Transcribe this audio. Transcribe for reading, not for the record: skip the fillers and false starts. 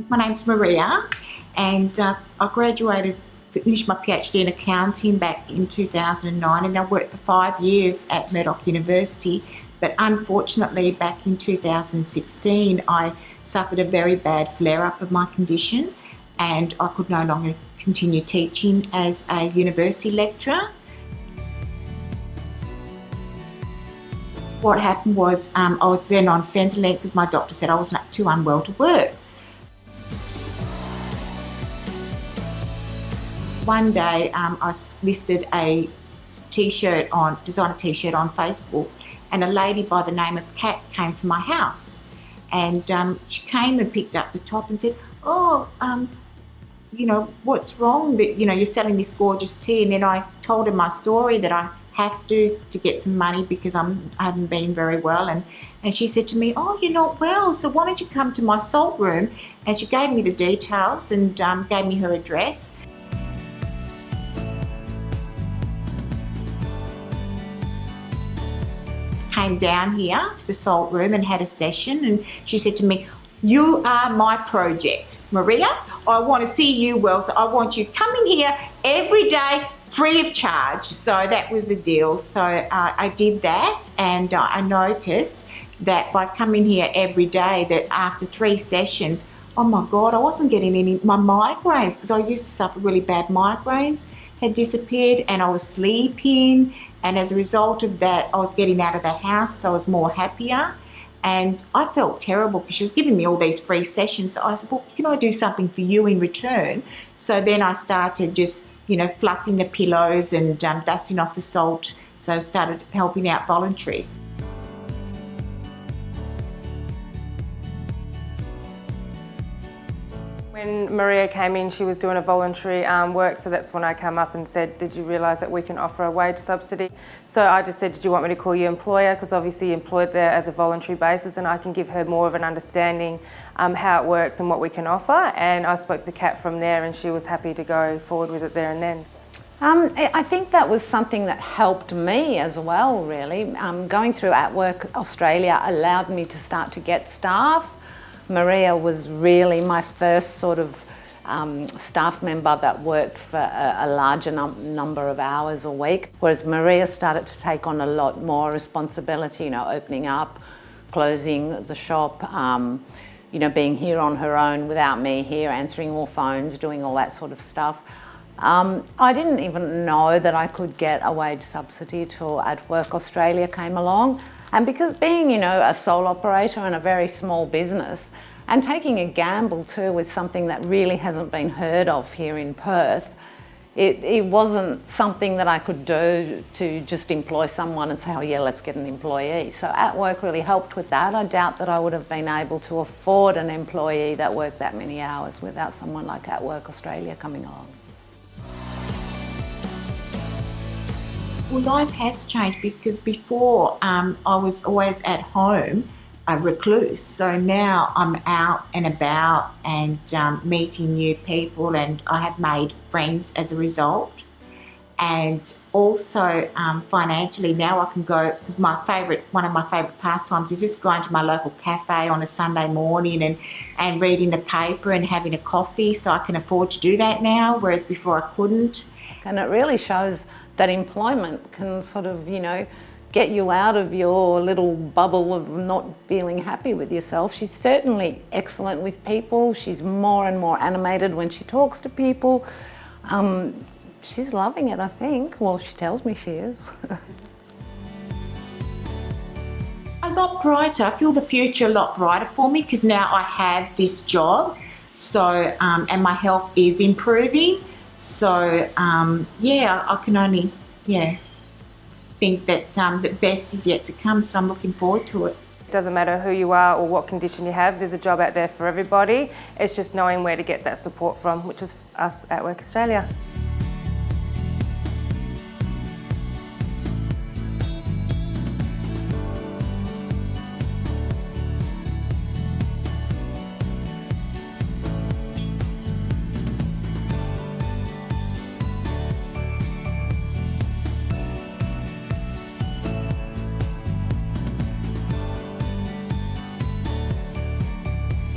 My name's Maria, and I finished my PhD in accounting back in 2009, and I worked for 5 years at Murdoch University. But unfortunately, back in 2016, I suffered a very bad flare-up of my condition, and I could no longer continue teaching as a university lecturer. What happened was I was then on Centrelink because my doctor said I was too unwell to work. One day I listed a t-shirt designed a t-shirt on Facebook, and a lady by the name of Kat came to my house, and she came and picked up the top and said, "Oh, what's wrong that you're selling this gorgeous tea?" And then I told her my story, that I have to get some money because I haven't been very well, and she said to me, "Oh, you're not well, so why don't you come to my salt room?" And she gave me the details and gave me her address. Came down here to the salt room and had a session, and she said to me, "You are my project, Maria. I want to see you well, so I want you coming here every day free of charge." So that was the deal. So I did that, and I noticed that by coming here every day, that after 3 sessions, oh my God, I wasn't getting my migraines, because I used to suffer really bad migraines, had disappeared, and I was sleeping, and as a result of that I was getting out of the house, so I was more happier. And I felt terrible because she was giving me all these free sessions. So I said, "Well, can I do something for you in return?" So then I started just fluffing the pillows and dusting off the salt. So I started helping out voluntary. When Maria came in, she was doing a voluntary work, so that's when I came up and said, "Did you realise that we can offer a wage subsidy?" So I just said, "Did you want me to call you employer?" Because obviously you employed there as a voluntary basis, and I can give her more of an understanding how it works and what we can offer. And I spoke to Kat from there, and she was happy to go forward with it there and then. I think that was something that helped me as well, really. Going through atWork Australia allowed me to start to get staff. Maria was really my first sort of staff member that worked for a larger number of hours a week, whereas Maria started to take on a lot more responsibility, opening up, closing the shop, being here on her own without me here, answering all phones, doing all that sort of stuff. I didn't even know that I could get a wage subsidy till atWork Australia came along. And because being, a sole operator in a very small business, and taking a gamble too with something that really hasn't been heard of here in Perth, it wasn't something that I could do to just employ someone and say, "Oh yeah, let's get an employee." So atWork really helped with that. I doubt that I would have been able to afford an employee that worked that many hours without someone like atWork Australia coming along. Well, life has changed, because before I was always at home, a recluse. So now I'm out and about and meeting new people, and I have made friends as a result. And also financially, now I can go, because one of my favourite pastimes is just going to my local cafe on a Sunday morning and reading the paper and having a coffee. So I can afford to do that now, whereas before I couldn't. And it really shows that employment can sort of, get you out of your little bubble of not feeling happy with yourself. She's certainly excellent with people. She's more and more animated when she talks to people. She's loving it, I think. Well, she tells me she is. A lot brighter. I feel the future a lot brighter for me, because now I have this job. So, and my health is improving. So, I can only, think that the best is yet to come, so I'm looking forward to it. It doesn't matter who you are or what condition you have, there's a job out there for everybody. It's just knowing where to get that support from, which is us atWork Australia.